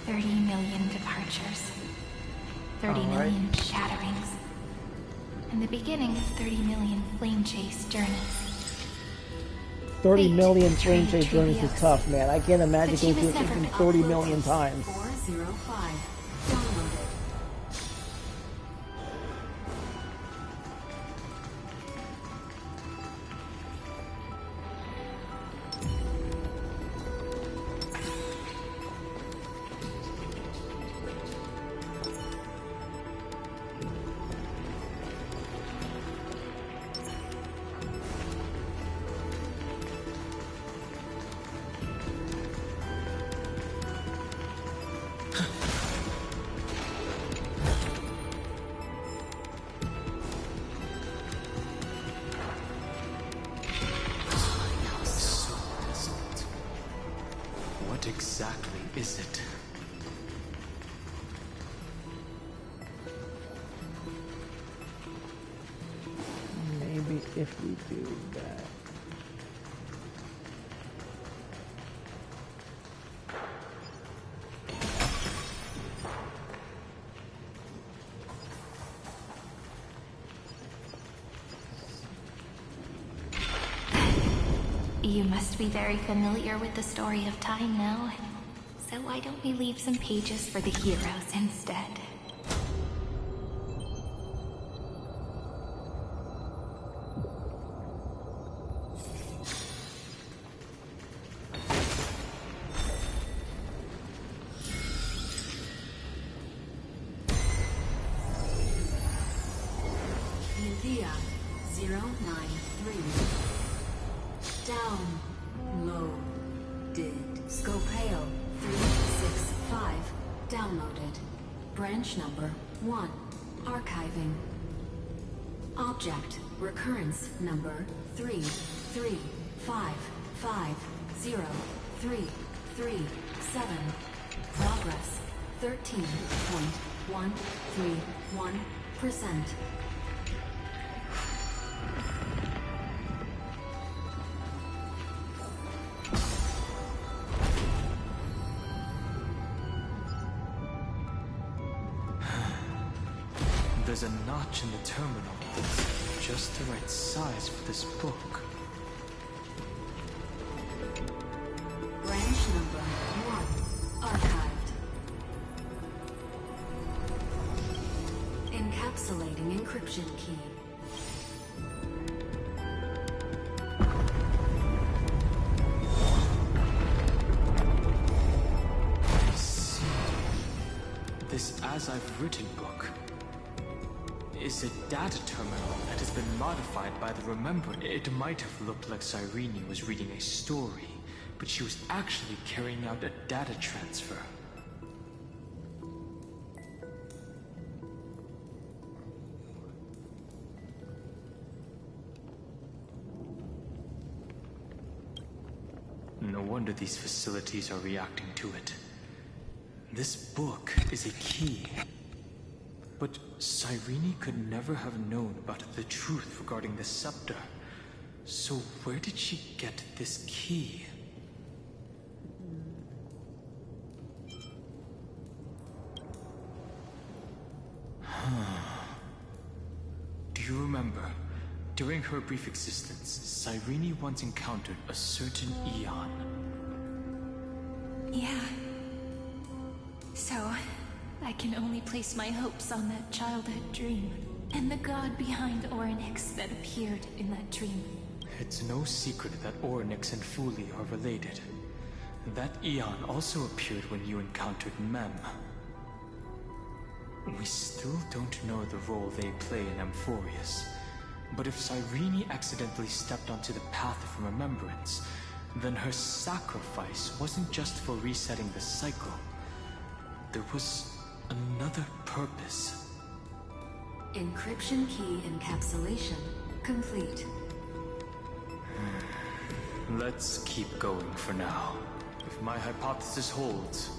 30 million departures. 30 million shatterings. And the beginning of 30 million flame chase journeys. 30 million flame chase journeys is tough, man. I can't imagine going through it 30 million times. 405. Downloaded. What exactly is it? Maybe if we do that. You must be very familiar with the story of time now, so why don't we leave some pages for the heroes instead? Nvidia 093. Downloaded. Scopeo 365. Downloaded. Branch number 1. Archiving. Object recurrence number 335503337. Progress 13.131%. There's a notch in the terminal that's just the right size for this book. Branch number 1. Archived. Encapsulating encryption key. I see. This As I've Written book is a data terminal that has been modified by the Remember. It might have looked like Cyrene was reading a story, but she was actually carrying out a data transfer. No wonder these facilities are reacting to it. This book is a key. But Cyrene could never have known about the truth regarding the scepter. So where did she get this key? Do you remember? During her brief existence, Cyrene once encountered a certain Eon. Yeah. So, I can only place my hopes on that childhood dream, and the god behind Orynyx that appeared in that dream. It's no secret that Orynyx and Fuli are related. That Eon also appeared when you encountered Mem. We still don't know the role they play in Amphorius. But if Cyrene accidentally stepped onto the path of remembrance, then her sacrifice wasn't just for resetting the cycle. There was another purpose. Encryption key encapsulation complete. Let's keep going for now. If my hypothesis holds,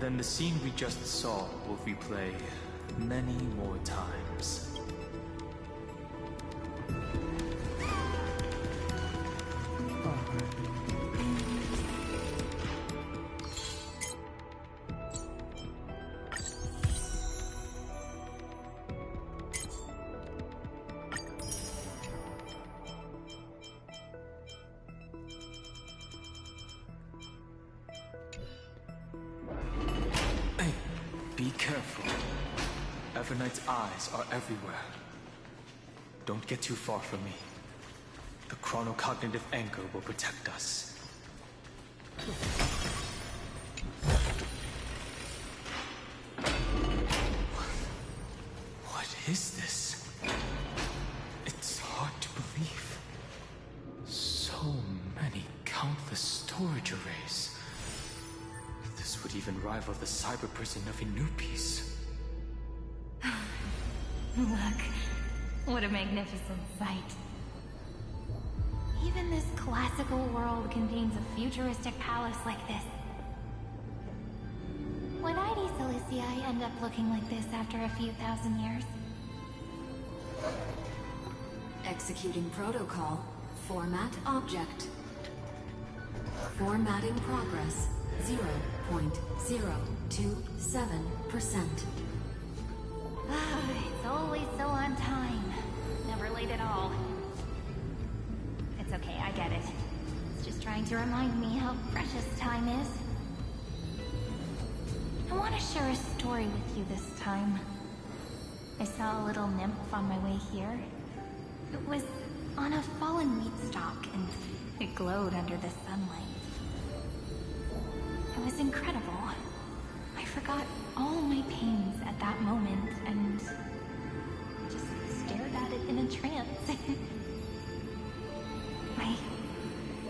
then the scene we just saw will replay many more times. Be careful. Everknight's eyes are everywhere. Don't get too far from me. The chronocognitive anchor will protect us. What is this? It's hard to believe. So many countless storage arrays. This would even rival the cyber prison of Inupis. Look, what a magnificent sight. Even this classical world contains a futuristic palace like this. Would ID Ciliciae end up looking like this after a few thousand years? Executing protocol. Format object. Formatting progress. 0.027%. It's always so on time. Never late at all. It's okay, I get it. It's just trying to remind me how precious time is. I want to share a story with you this time. I saw a little nymph on my way here. It was on a fallen wheat stalk, and it glowed under the sunlight. It was incredible. I forgot all my pains at that moment and just stared at it in a trance.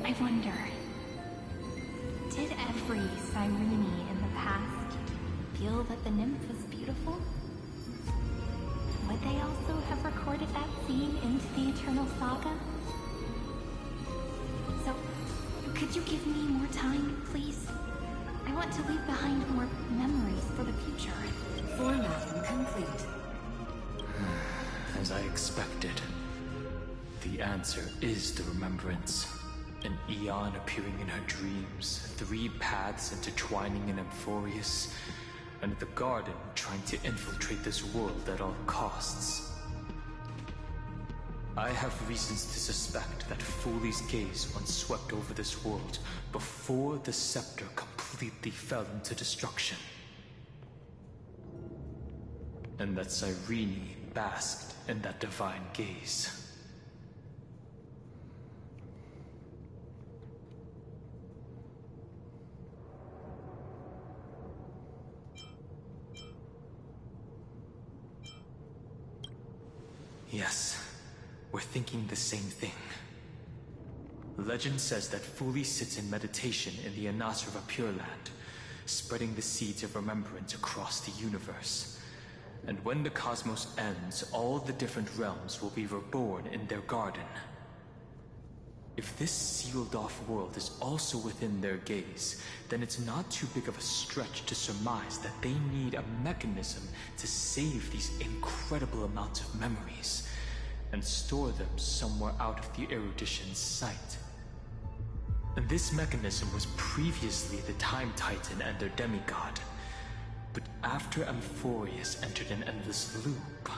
I wonder, did every Cyrene in the past feel that the nymph was beautiful? Would they also have recorded that scene into the Eternal Saga? So, could you give me more time, please? I want to leave behind more memories for the future. Formatting complete. As I expected. The answer is the remembrance. An Aeon appearing in her dreams, 3 paths intertwining in Amphorius, and the Garden trying to infiltrate this world at all costs. I have reasons to suspect that Foley's gaze once swept over this world before the scepter completely fell into destruction. And that Cyrene basked in that divine gaze. Yes, we're thinking the same thing. Legend says that Foley sits in meditation in the Anasrava Pure Land, spreading the seeds of remembrance across the universe. And when the cosmos ends, all the different realms will be reborn in their garden. If this sealed-off world is also within their gaze, then it's not too big of a stretch to surmise that they need a mechanism to save these incredible amounts of memories and store them somewhere out of the Eruditian's sight. And this mechanism was previously the Time Titan and their demigod. But after Amphorius entered an endless loop...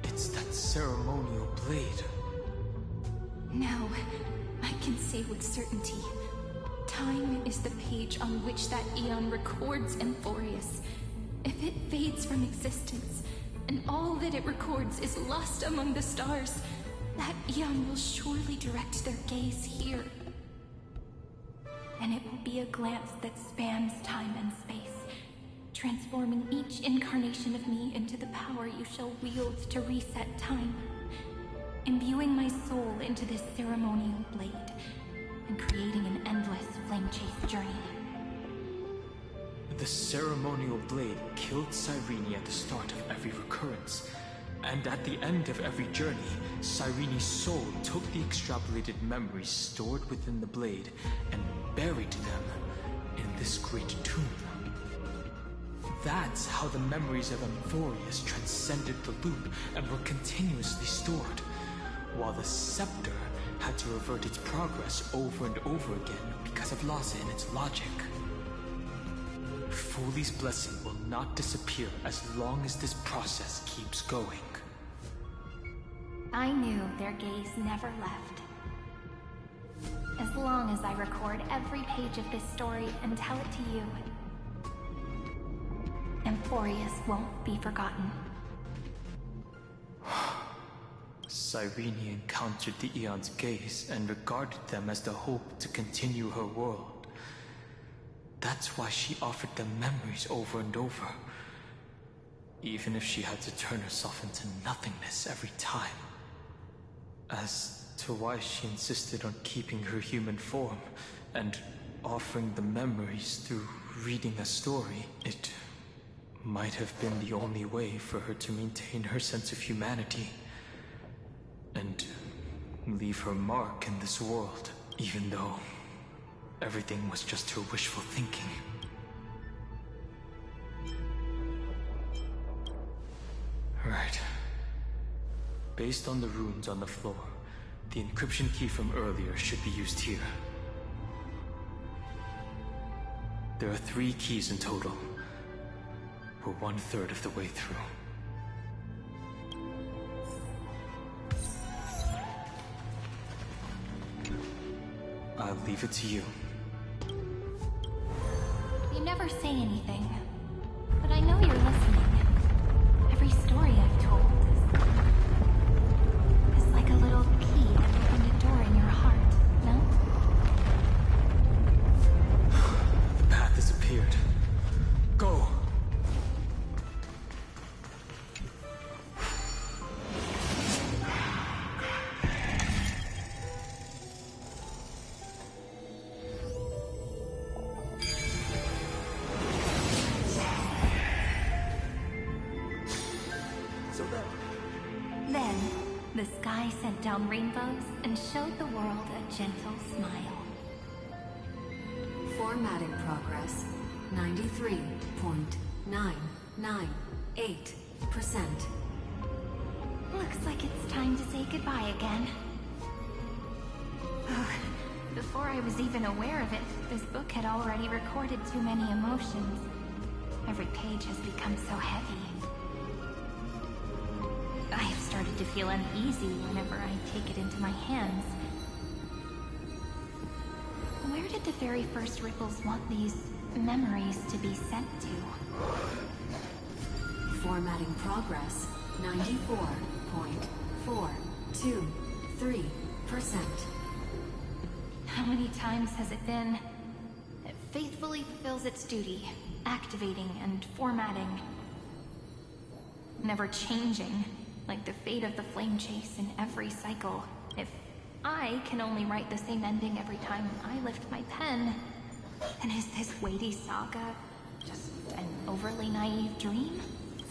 It's that ceremonial blade. Now, I can say with certainty, time is the page on which that Aeon records Amphorius. If it fades from existence, and all that it records is lost among the stars, that Aeon will surely direct their gaze here. And it will be a glance that spans time and space, transforming each incarnation of me into the power you shall wield to reset time, imbuing my soul into this ceremonial blade, and creating an endless flame chase journey. The ceremonial blade killed Cyrene at the start of every recurrence, and at the end of every journey, Cyrene's soul took the extrapolated memories stored within the blade and buried them in this great tomb. That's how the memories of Amphorius transcended the loop and were continuously stored, while the scepter had to revert its progress over and over again because of loss in its logic. Foley's blessing will not disappear as long as this process keeps going. I knew their gaze never left. As long as I record every page of this story and tell it to you, Amphorius won't be forgotten. Cyrene encountered the Aeon's gaze and regarded them as the hope to continue her world. That's why she offered them memories over and over, even if she had to turn herself into nothingness every time. As to why she insisted on keeping her human form and offering the memories through reading a story, it might have been the only way for her to maintain her sense of humanity and leave her mark in this world, even though everything was just her wishful thinking. Right. Based on the runes on the floor, the encryption key from earlier should be used here. There are 3 keys in total. We're 1/3 of the way through. I'll leave it to you. You never say anything, but I know you're listening. Every story I've told is like a little key that opened a door in your heart, no? The path has appeared. Go! Then, the sky sent down rainbows and showed the world a gentle smile. Formatting progress 93.998%. Looks like it's time to say goodbye again. Before I was even aware of it, this book had already recorded too many emotions. Every page has become so heavy. I have started to feel uneasy whenever I take it into my hands. Where did the very first Ripples want these memories to be sent to? Formatting progress 94.423%. How many times has it been? It faithfully fulfills its duty, activating and formatting. Never changing, like the fate of the flame chase in every cycle. If I can only write the same ending every time I lift my pen, then is this weighty saga just an overly naive dream?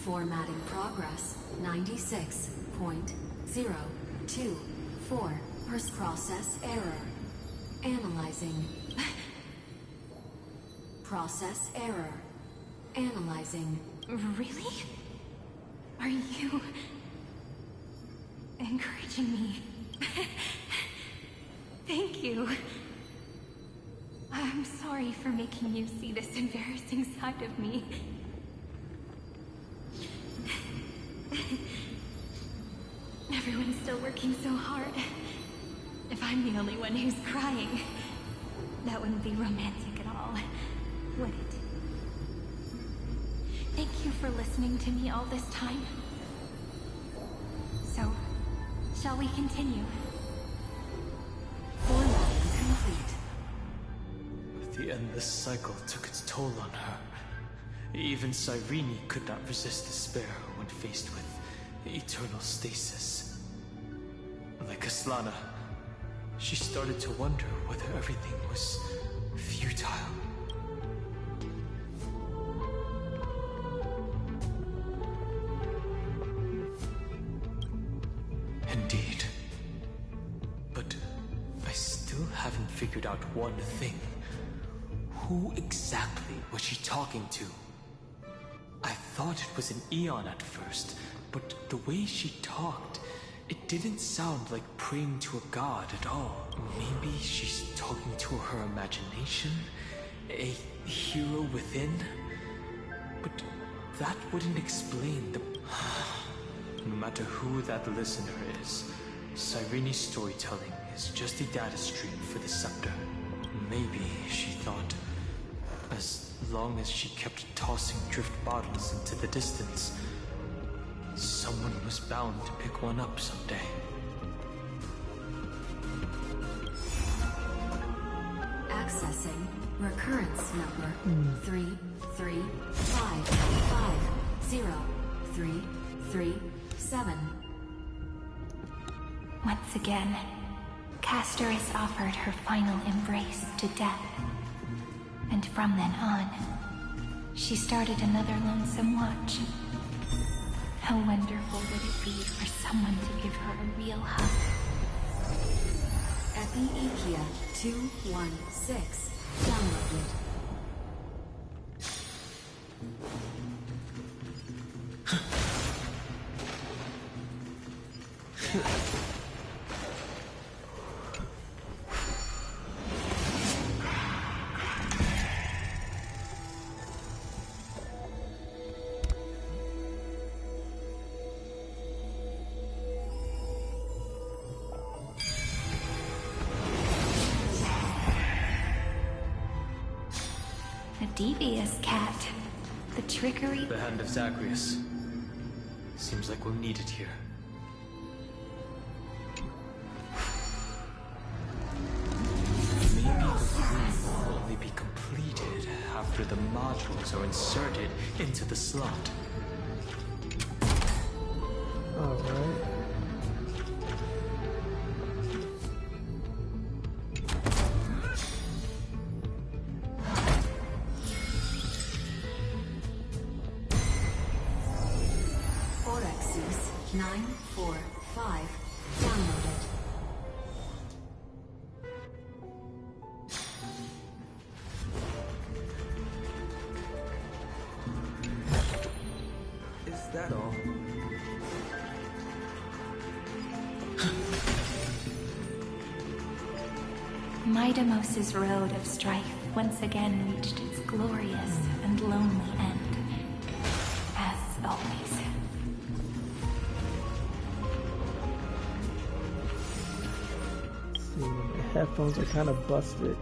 Formatting progress 96.024%. Process error. Analyzing. Process error. Analyzing. Really? Are you encouraging me? Thank you. I'm sorry for making you see this embarrassing side of me. Everyone's still working so hard. If I'm the only one who's crying, that wouldn't be romantic at all, would it? Thank you for listening to me all this time. So, shall we continue? Formatting complete. The endless cycle took its toll on her. Even Cyrene could not resist despair when faced with eternal stasis. Like Aslana, she started to wonder whether everything was futile. Indeed. But I still haven't figured out one thing. Who exactly was she talking to? I thought it was an Aeon at first, but the way she talked, it didn't sound like praying to a god at all. Maybe she's talking to her imagination? A hero within? But that wouldn't explain the... no matter who that listener is, Cyrene's storytelling is just a data stream for the Scepter. Maybe, she thought, as long as she kept tossing drift bottles into the distance, someone was bound to pick one up someday. Accessing recurrence number 335503337. Once again, Castor is offered her final embrace to death. And from then on, she started another lonesome watch. How wonderful would it be for someone to give her a real hug? Epi-Ikia 216 downloaded. A devious cat. The trickery. The hand of Zagreus. Seems like we'll need it here. Maybe the room will only be completed after the modules are inserted into the slot. Alright. Orexis 945 downloaded. Is that all? Midamos's road of strife once again reached its glorious and lonely end. As always. See, my headphones are kind of busted.